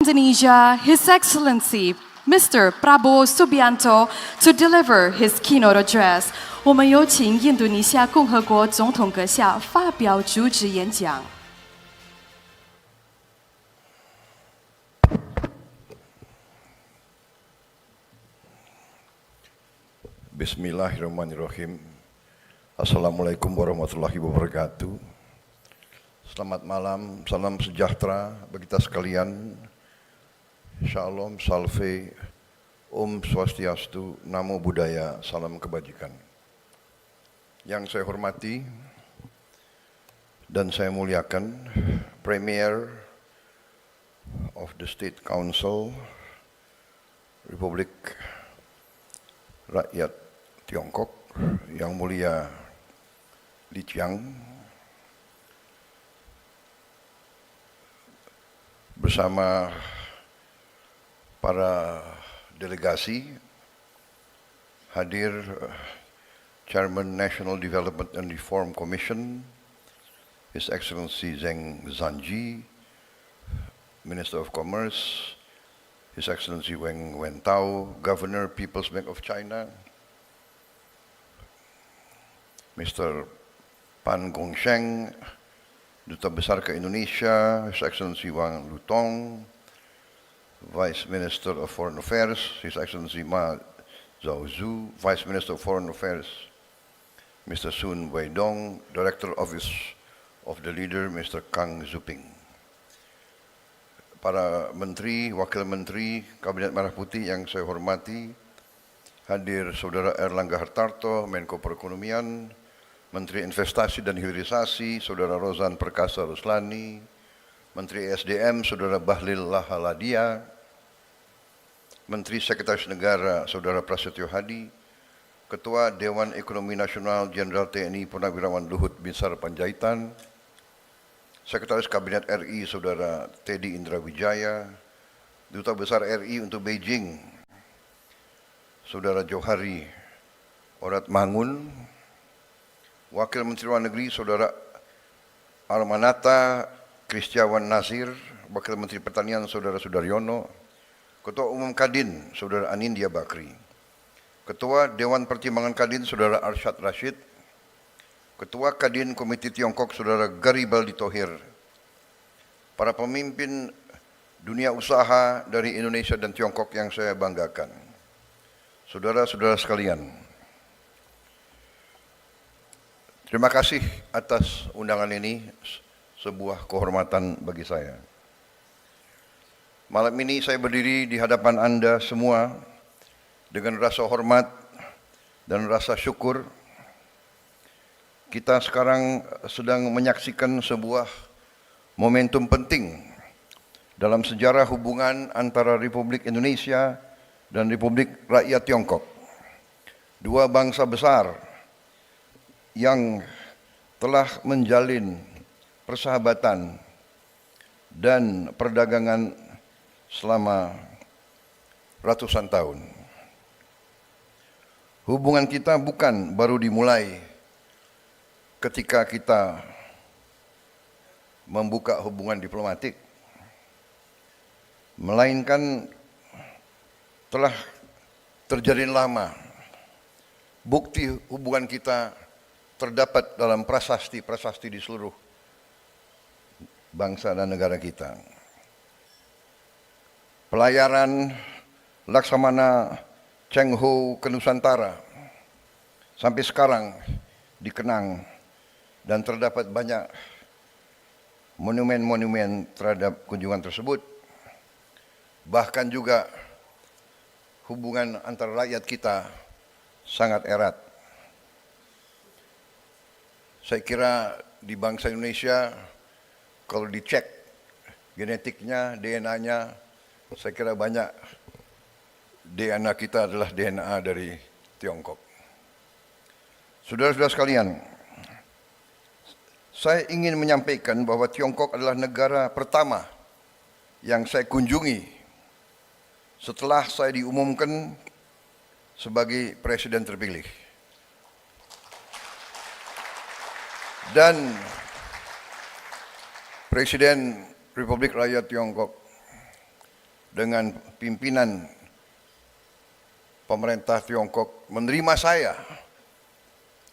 Indonesia, His Excellency Mr. Prabowo Subianto to deliver his keynote address. 我们有请印度尼西亚共和国总统阁下发表主旨演讲。Bismillahirrahmanirrahim. Assalamualaikum warahmatullahi wabarakatuh. Selamat malam, salam sejahtera bagi kita sekalian. Shalom, salve, Om Swastiastu, Namo Buddhaya, salam kebajikan. Yang saya hormati dan saya muliakan Premier of the State Council Republik Rakyat Tiongkok, Yang Mulia Li Qiang, bersama para delegasi hadir Chairman National Development and Reform Commission, His Excellency Zheng Zanji, Minister of Commerce, His Excellency Weng Wentao, Governor, People's Bank of China, Mr. Pan Gongsheng, Duta Besar ke Indonesia, His Excellency Wang Lutong, Vice Minister of Foreign Affairs, His Excellency Ma Zhaozhu, Vice Minister of Foreign Affairs, Mr. Sun Weidong, Director Office of the Leader, Mr. Kang Zuping. Para Menteri, Wakil Menteri, Kabinet Merah Putih yang saya hormati, hadir Saudara Erlangga Hartarto, Menko Perekonomian, Menteri Investasi dan Hilirisasi, Saudara Rozan Perkasa Ruslani, Menteri SDM, Saudara Bahlil Lahaladia, Menteri Sekretaris Negara, Saudara Prasetyo Hadi, Ketua Dewan Ekonomi Nasional Jenderal TNI Purnawirawan Luhut Binsar Panjaitan, Sekretaris Kabinet RI, Saudara Teddy Indra Wijaya, Duta Besar RI untuk Beijing, Saudara Johari Orat Mangun, Wakil Menteri Luar Negeri, Saudara Armanata Kristiawan Nasir, Wakil Menteri Pertanian, Saudara Sudaryono, Ketua Umum Kadin, Saudara Anindya Bakri, Ketua Dewan Pertimbangan Kadin, Saudara Arsyad Rashid, Ketua Kadin Komite Tiongkok, Saudara Garibaldi Thohir, para pemimpin dunia usaha dari Indonesia dan Tiongkok yang saya banggakan, saudara-saudara sekalian, terima kasih atas undangan ini, sebuah kehormatan bagi saya. Malam ini saya berdiri di hadapan Anda semua dengan rasa hormat dan rasa syukur. Kita sekarang sedang menyaksikan sebuah momentum penting dalam sejarah hubungan antara Republik Indonesia dan Republik Rakyat Tiongkok. Dua bangsa besar yang telah menjalin persahabatan dan perdagangan selama ratusan tahun. Hubungan kita bukan baru dimulai ketika kita membuka hubungan diplomatik, melainkan telah terjalin lama. Bukti hubungan kita terdapat dalam prasasti-prasasti di seluruh bangsa dan negara kita. Pelayaran Laksamana Cheng Ho ke Nusantara sampai sekarang dikenang dan terdapat banyak monumen-monumen terhadap kunjungan tersebut. Bahkan juga hubungan antara rakyat kita sangat erat. Saya kira di bangsa Indonesia kalau dicek genetiknya, DNA-nya, saya kira banyak DNA kita adalah DNA dari Tiongkok. Saudara-saudara sekalian, saya ingin menyampaikan bahwa Tiongkok adalah negara pertama yang saya kunjungi setelah saya diumumkan sebagai presiden terpilih. Dan Presiden Republik Rakyat Tiongkok dengan pimpinan pemerintah Tiongkok menerima saya,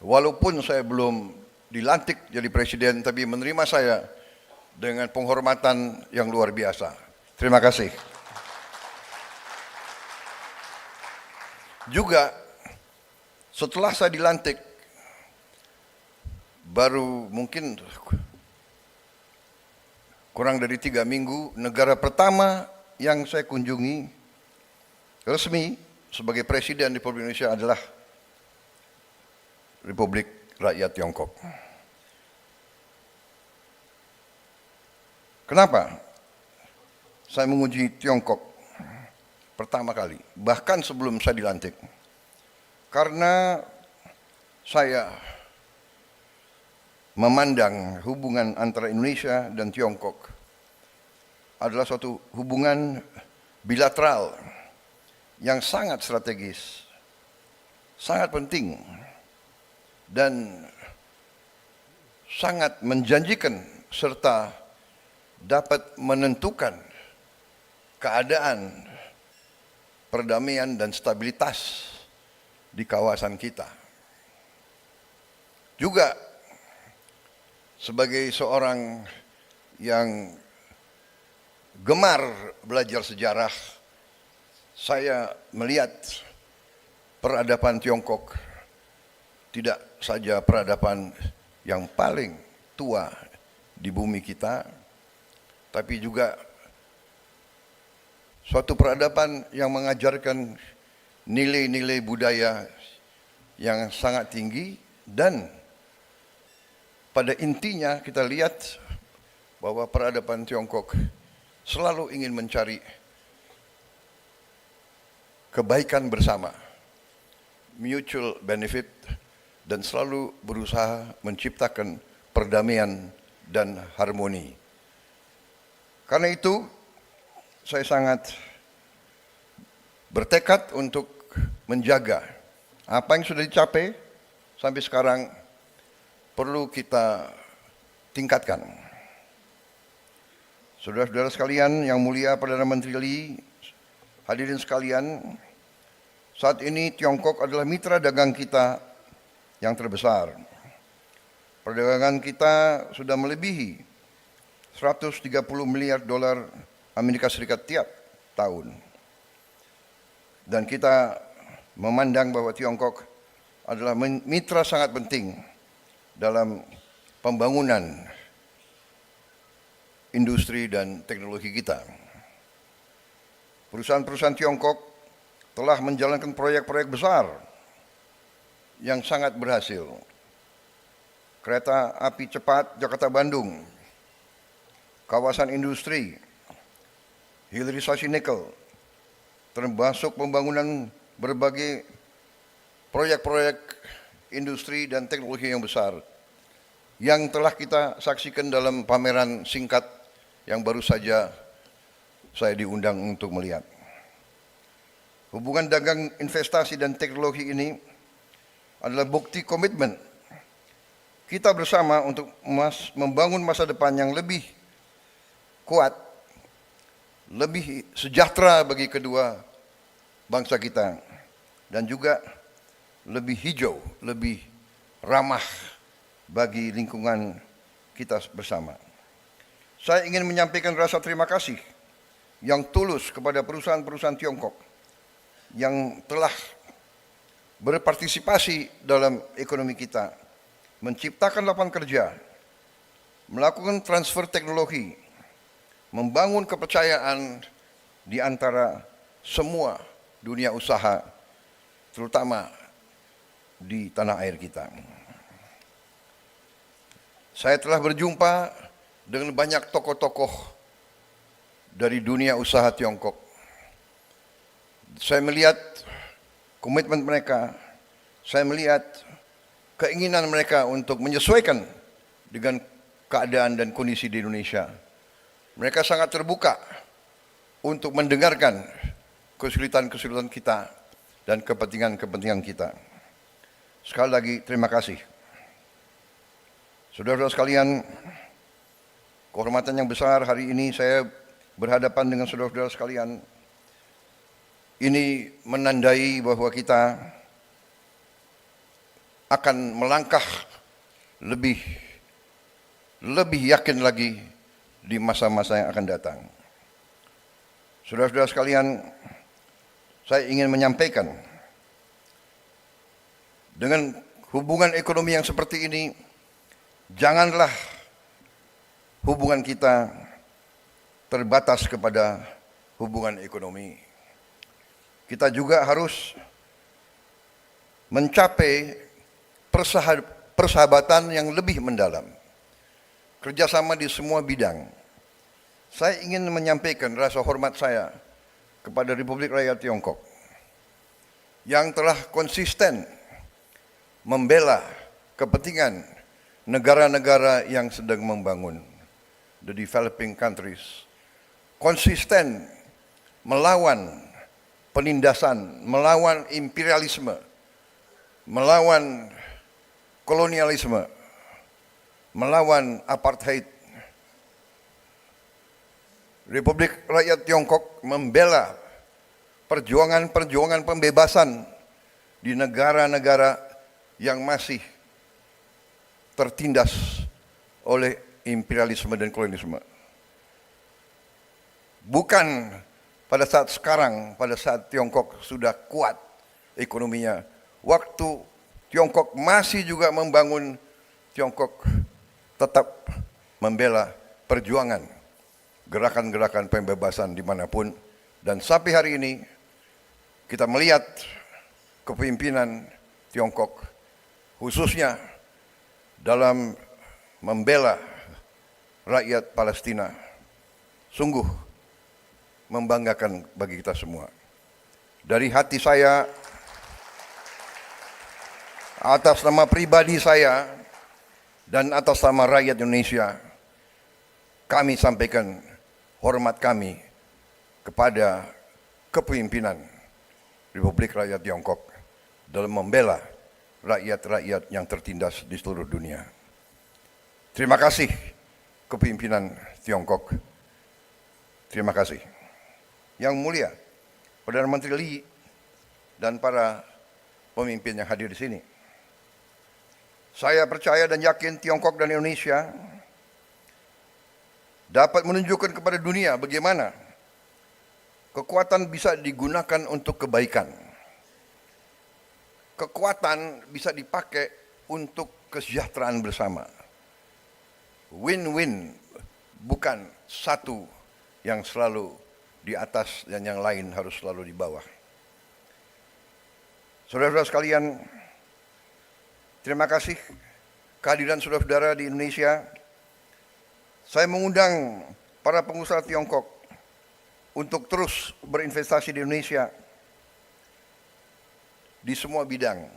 walaupun saya belum dilantik jadi presiden, tapi menerima saya dengan penghormatan yang luar biasa. Terima kasih. Juga setelah saya dilantik, baru mungkin kurang dari 3 minggu, negara pertama yang saya kunjungi resmi sebagai presiden Republik Indonesia adalah Republik Rakyat Tiongkok. Kenapa saya mengunjungi Tiongkok pertama kali, bahkan sebelum saya dilantik? Karena saya memandang hubungan antara Indonesia dan Tiongkok adalah suatu hubungan bilateral yang sangat strategis, sangat penting, dan sangat menjanjikan serta dapat menentukan keadaan perdamaian dan stabilitas di kawasan kita. Juga sebagai seorang yang gemar belajar sejarah, saya melihat peradaban Tiongkok tidak saja peradaban yang paling tua di bumi kita, tapi juga suatu peradaban yang mengajarkan nilai-nilai budaya yang sangat tinggi, dan pada intinya kita lihat bahwa peradaban Tiongkok selalu ingin mencari kebaikan bersama, mutual benefit, dan selalu berusaha menciptakan perdamaian dan harmoni. Karena itu, saya sangat bertekad untuk menjaga apa yang sudah dicapai sampai sekarang, perlu kita tingkatkan. Saudara-saudara sekalian yang mulia, Perdana Menteri Lee, hadirin sekalian, saat ini Tiongkok adalah mitra dagang kita yang terbesar. Perdagangan kita sudah melebihi 130 miliar dolar Amerika Serikat tiap tahun. Dan kita memandang bahwa Tiongkok adalah mitra sangat penting dalam pembangunan industri dan teknologi kita. Perusahaan-perusahaan Tiongkok telah menjalankan proyek-proyek besar yang sangat berhasil. Kereta api cepat Jakarta-Bandung, kawasan industri, hilirisasi nikel, termasuk pembangunan berbagai proyek-proyek industri dan teknologi yang besar yang telah kita saksikan dalam pameran singkat yang baru saja saya diundang untuk melihat. Hubungan dagang, investasi, dan teknologi ini adalah bukti komitmen kita bersama untuk membangun masa depan yang lebih kuat, lebih sejahtera bagi kedua bangsa kita, dan juga lebih hijau, lebih ramah bagi lingkungan kita bersama. Saya ingin menyampaikan rasa terima kasih yang tulus kepada perusahaan-perusahaan Tiongkok yang telah berpartisipasi dalam ekonomi kita, menciptakan lapangan kerja, melakukan transfer teknologi, membangun kepercayaan di antara semua dunia usaha, terutama di tanah air kita. Saya telah berjumpa dengan banyak tokoh-tokoh dari dunia usaha Tiongkok. Saya melihat komitmen mereka, saya melihat keinginan mereka untuk menyesuaikan dengan keadaan dan kondisi di Indonesia. Mereka sangat terbuka untuk mendengarkan kesulitan-kesulitan kita dan kepentingan-kepentingan kita. Sekali lagi terima kasih. Saudara-saudara sekalian, kehormatan yang besar hari ini saya berhadapan dengan saudara-saudara sekalian, ini menandai bahwa kita akan melangkah lebih yakin lagi di masa-masa yang akan datang. Saudara-saudara sekalian, saya ingin menyampaikan, dengan hubungan ekonomi yang seperti ini, janganlah hubungan kita terbatas kepada hubungan ekonomi. Kita juga harus mencapai persahabatan yang lebih mendalam, kerjasama di semua bidang. Saya ingin menyampaikan rasa hormat saya kepada Republik Rakyat Tiongkok yang telah konsisten membela kepentingan negara-negara yang sedang membangun, the developing countries, konsisten melawan penindasan, melawan imperialisme, melawan kolonialisme, melawan apartheid. Republik Rakyat Tiongkok membela perjuangan-perjuangan pembebasan di negara-negara yang masih tertindas oleh imperialisme dan kolonialisme. Bukan pada saat sekarang, pada saat Tiongkok sudah kuat ekonominya, waktu Tiongkok masih juga membangun, Tiongkok tetap membela perjuangan, gerakan-gerakan pembebasan dimanapun. Dan sampai hari ini kita melihat kepemimpinan Tiongkok, khususnya dalam membela rakyat Palestina, sungguh membanggakan bagi kita semua. Dari hati saya, atas nama pribadi saya, dan atas nama rakyat Indonesia, kami sampaikan hormat kami kepada kepemimpinan Republik Rakyat Tiongkok dalam membela rakyat-rakyat yang tertindas di seluruh dunia. Terima kasih kepemimpinan Tiongkok. Terima kasih. Yang mulia, Perdana Menteri Lee dan para pemimpin yang hadir di sini. Saya percaya dan yakin Tiongkok dan Indonesia dapat menunjukkan kepada dunia bagaimana kekuatan bisa digunakan untuk kebaikan. Kekuatan bisa dipakai untuk kesejahteraan bersama. Win-win, bukan satu yang selalu di atas dan yang lain harus selalu di bawah. Saudara-saudara sekalian, terima kasih kehadiran saudara-saudara di Indonesia. Saya mengundang para pengusaha Tiongkok untuk terus berinvestasi di Indonesia di semua bidang.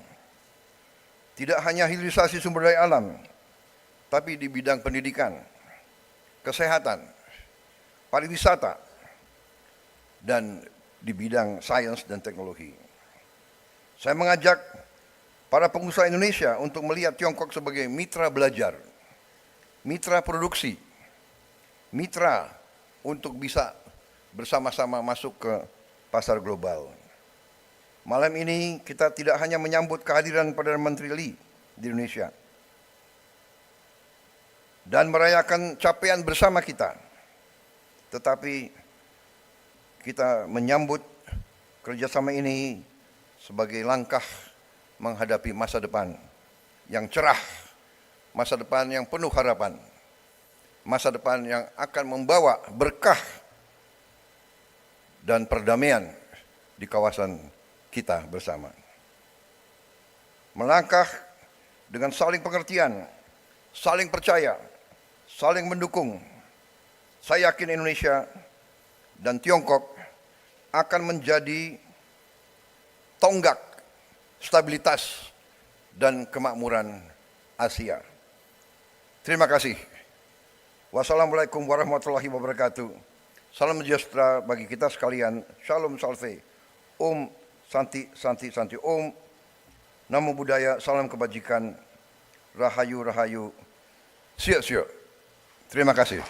Tidak hanya hilirisasi sumber daya alam, tapi di bidang pendidikan, kesehatan, pariwisata, dan di bidang sains dan teknologi. Saya mengajak para pengusaha Indonesia untuk melihat Tiongkok sebagai mitra belajar, mitra produksi, mitra untuk bisa bersama-sama masuk ke pasar global. Malam ini kita tidak hanya menyambut kehadiran Perdana Menteri Lee di Indonesia dan merayakan capaian bersama kita, tetapi kita menyambut kerjasama ini sebagai langkah menghadapi masa depan yang cerah, masa depan yang penuh harapan, masa depan yang akan membawa berkah dan perdamaian di kawasan kita bersama. Melangkah dengan saling pengertian, saling percaya, saling mendukung. Saya yakin Indonesia dan Tiongkok akan menjadi tonggak stabilitas dan kemakmuran Asia. Terima kasih. Wassalamualaikum warahmatullahi wabarakatuh. Salam sejahtera bagi kita sekalian. Shalom salve. Om Santi Santi Santi. Om Namo Buddhaya. Salam kebajikan. Rahayu Rahayu. Siap siap. Terima kasih.